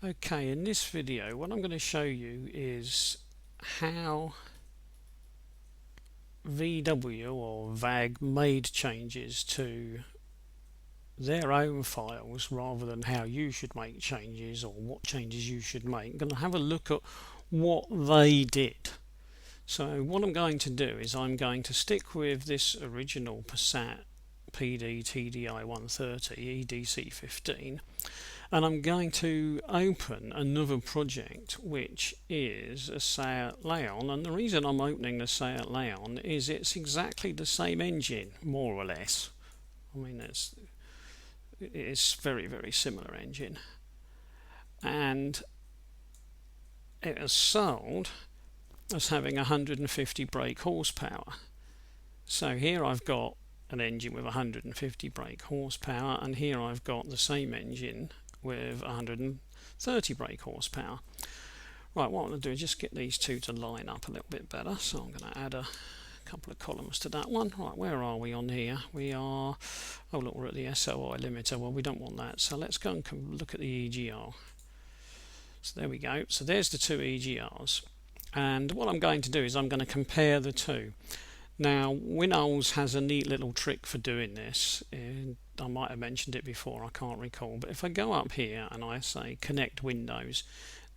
Okay, in this video what I'm going to show you is how VW or VAG made changes to their own files rather than how you should make changes or what changes you should make. I'm going to have a look at what they did. So what I'm going to do is I'm going to stick with this original Passat PD TDI 130 EDC15, and I'm going to open another project which is a Seat Leon, and the reason I'm opening the Seat Leon is it's exactly the same engine, more or less. I mean, it's very similar engine, and it was sold as having 150 brake horsepower. So here I've got an engine with 150 brake horsepower, and here I've got the same engine with 130 brake horsepower. Right, what I'm going to do is just get these two to line up a little bit better. So I'm going to add a couple of columns to that one. Right, where are we on here? We are, oh look, we're at the SOI limiter. Well, we don't want that, so let's go and look at the EGR. So there we go. So there's the two EGRs, and what I'm going to do is I'm going to compare the two. Now, WinOLS has a neat little trick for doing this, and I might have mentioned it before, I can't recall, but if I go up here and I say connect windows,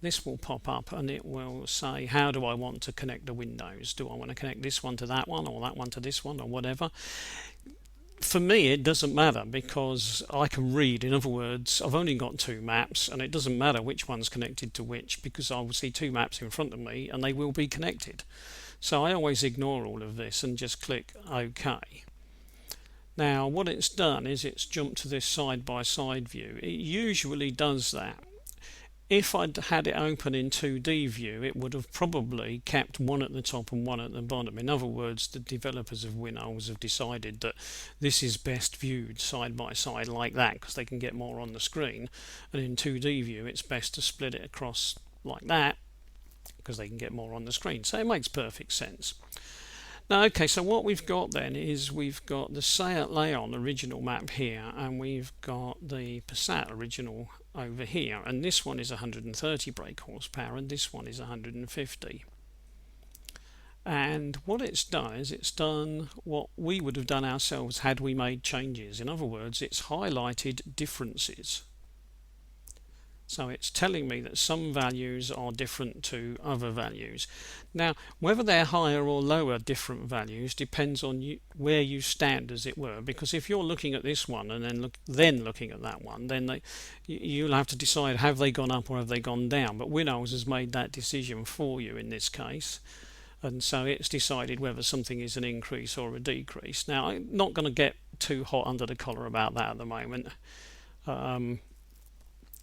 this will pop up and it will say, how do I want to connect the windows? Do I want to connect this one to that one, or that one to this one, or whatever? For me, it doesn't matter because I can read. In other words, I've only got two maps, and it doesn't matter which one's connected to which, because I will see two maps in front of me and they will be connected. So I always ignore all of this and just click OK. Now what it's done is it's jumped to this side-by-side view. It usually does that. If I'd had it open in 2D view, it would have probably kept one at the top and one at the bottom. In other words, the developers of WinOLS have decided that this is best viewed side by side like that because they can get more on the screen, and in 2D view it's best to split it across like that because they can get more on the screen. So it makes perfect sense. Now, okay, so what we've got then is we've got the Seat Leon original map here, and we've got the Passat original over here, and this one is 130 brake horsepower and this one is 150. And what it's done is it's done what we would have done ourselves had we made changes. In other words, it's highlighted differences. So it's telling me that some values are different to other values. Now, whether they're higher or lower different values depends on where you stand, as it were. Because if you're looking at this one and then looking at that one, then you'll have to decide, have they gone up or have they gone down? But WinOLS has made that decision for you in this case, and so it's decided whether something is an increase or a decrease. Now, I'm not going to get too hot under the collar about that at the moment.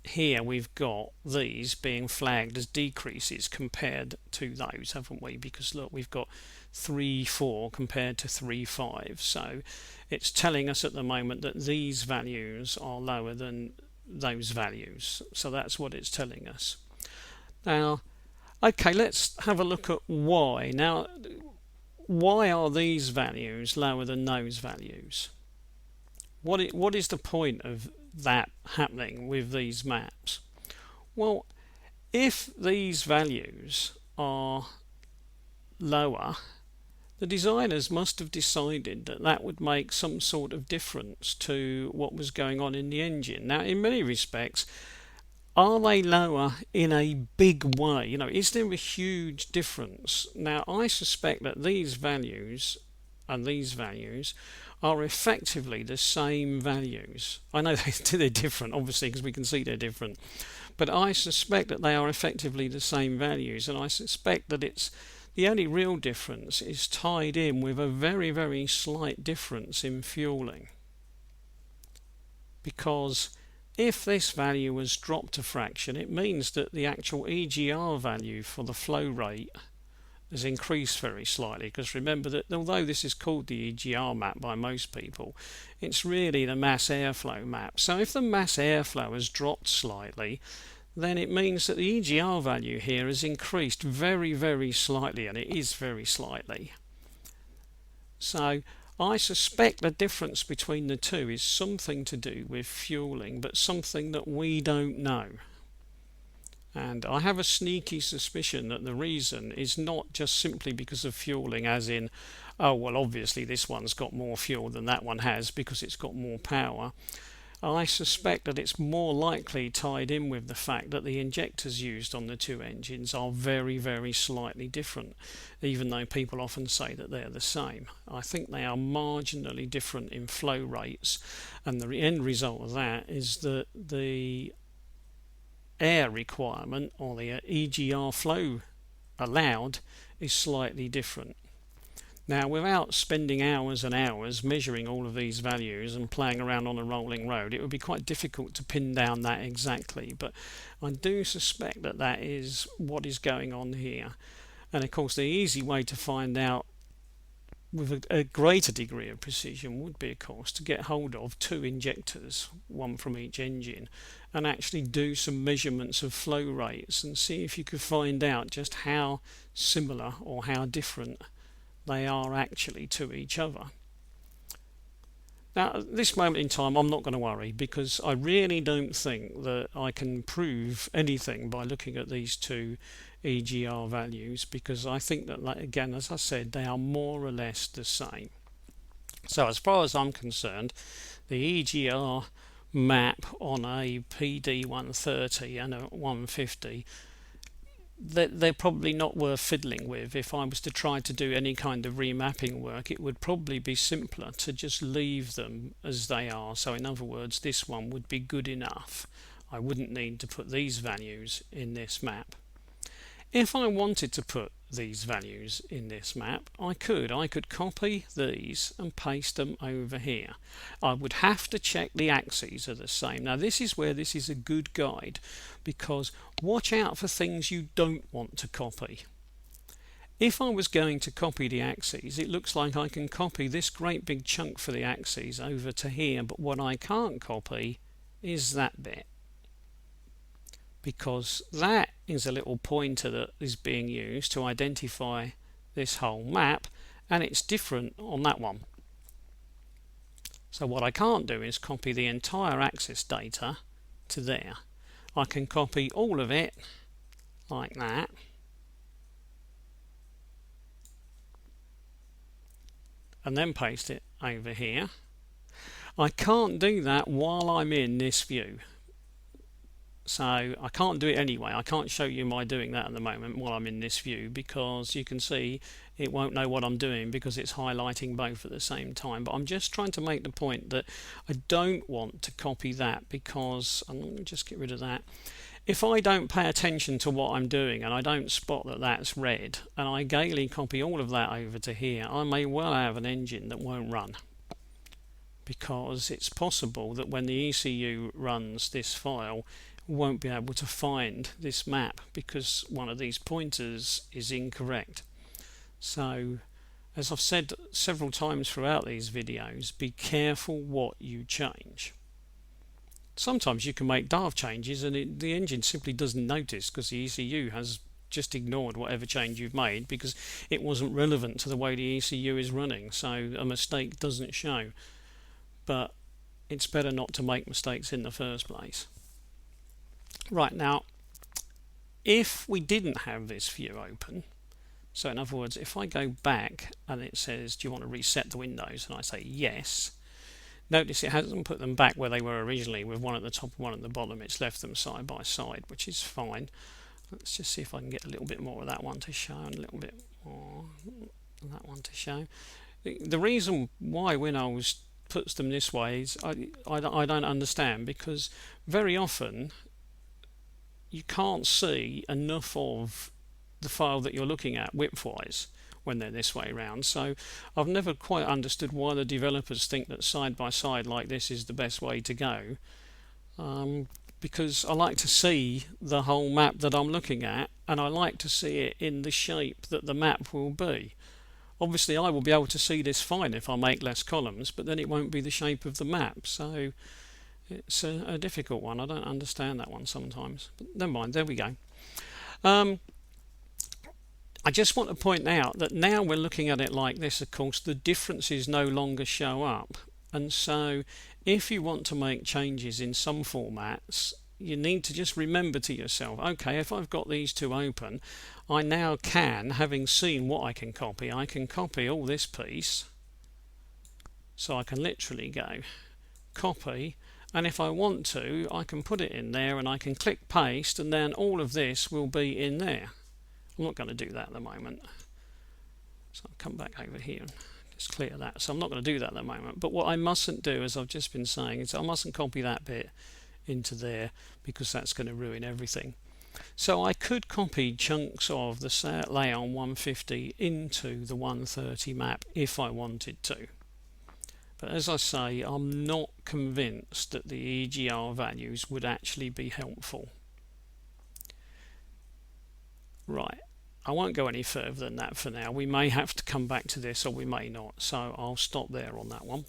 Here we've got these being flagged as decreases compared to those, haven't we? Because look, we've got 3.4 compared to 3.5, so it's telling us at the moment that these values are lower than those values. So that's what it's telling us. Now, okay, let's have a look at why. Now, why are these values lower than those values? What is the point of that happening with these maps? Well, if these values are lower, the designers must have decided that that would make some sort of difference to what was going on in the engine. Now, in many respects, are they lower in a big way? You know, is there a huge difference? Now, I suspect that these values and these values are effectively the same values. I know they're different, obviously, because we can see they're different, but I suspect that they are effectively the same values, and I suspect that it's the only real difference is tied in with a very slight difference in fueling. Because if this value was dropped a fraction, it means that the actual EGR value for the flow rate has increased very slightly, because remember that although this is called the EGR map by most people, it's really the mass airflow map. So if the mass airflow has dropped slightly, then it means that the EGR value here has increased very slightly, and it is very slightly. So I suspect the difference between the two is something to do with fueling, but something that we don't know. And I have a sneaky suspicion that the reason is not just simply because of fueling, as in, oh, well, obviously this one's got more fuel than that one has because it's got more power. I suspect that it's more likely tied in with the fact that the injectors used on the two engines are very, very slightly different, even though people often say that they're the same. I think they are marginally different in flow rates, and the end result of that is that the air requirement, or the EGR flow allowed, is slightly different. Now, without spending hours and hours measuring all of these values and playing around on a rolling road, it would be quite difficult to pin down that exactly, but I do suspect that that is what is going on here. And of course, the easy way to find out with a greater degree of precision would be, of course, to get hold of two injectors, one from each engine, and actually do some measurements of flow rates and see if you could find out just how similar or how different they are actually to each other. Now, at this moment in time, I'm not going to worry, because I really don't think that I can prove anything by looking at these two EGR values, because I think that, again, as I said, they are more or less the same. So as far as I'm concerned, the EGR map on a PD 130 and a 150, they're probably not worth fiddling with. If I was to try to do any kind of remapping work, it would probably be simpler to just leave them as they are. So in other words, this one would be good enough. I wouldn't need to put these values in this map. If I wanted to put these values in this map, I could copy these and paste them over here. I would have to check the axes are the same. Now this is where this is a good guide, because watch out for things you don't want to copy. If I was going to copy the axes, it looks like I can copy this great big chunk for the axes over to here, but what I can't copy is that bit, because that is a little pointer that is being used to identify this whole map, and it's different on that one. So what I can't do is copy the entire axis data to there. I can copy all of it like that, and then paste it over here. I can't do that while I'm in this view. So I can't do it anyway. I can't show you my doing that at the moment while I'm in this view, because you can see it won't know what I'm doing because it's highlighting both at the same time. But I'm just trying to make the point that I don't want to copy that, because let me just get rid of that. If I don't pay attention to what I'm doing and I don't spot that that's red, and I gaily copy all of that over to here, I may well have an engine that won't run, because it's possible that when the ECU runs this file, won't be able to find this map because one of these pointers is incorrect. So, as I've said several times throughout these videos, be careful what you change. Sometimes you can make daft changes and the engine simply doesn't notice, because the ECU has just ignored whatever change you've made because it wasn't relevant to the way the ECU is running, so a mistake doesn't show. But it's better not to make mistakes in the first place. Right, now, if we didn't have this view open, so in other words, if I go back and it says, do you want to reset the windows, and I say yes, notice it hasn't put them back where they were originally with one at the top and one at the bottom. It's left them side by side, which is fine. Let's just see if I can get a little bit more of that one to show and a little bit more of that one to show. The reason why WinOLS puts them this way is I don't understand, because very often you can't see enough of the file that you're looking at width-wise when they're this way around. So I've never quite understood why the developers think that side by side like this is the best way to go, because I like to see the whole map that I'm looking at, and I like to see it in the shape that the map will be. Obviously I will be able to see this fine if I make less columns, but then it won't be the shape of the map. So it's a difficult one. I don't understand that one sometimes, but never mind, there we go. I just want to point out that now we're looking at it like this, of course the differences no longer show up, and so if you want to make changes in some formats, you need to just remember to yourself, okay, if I've got these two open, I now can, having seen what I can copy all this piece. So I can literally go copy, and if I want to, I can put it in there and I can click paste, and then all of this will be in there. I'm not going to do that at the moment. So I'll come back over here and just clear that. So I'm not going to do that at the moment. But what I mustn't do, as I've just been saying, is I mustn't copy that bit into there, because that's going to ruin everything. So I could copy chunks of the layout 150 into the 130 map if I wanted to. But as I say, I'm not convinced that the EGR values would actually be helpful. Right, I won't go any further than that for now. We may have to come back to this or we may not, so I'll stop there on that one.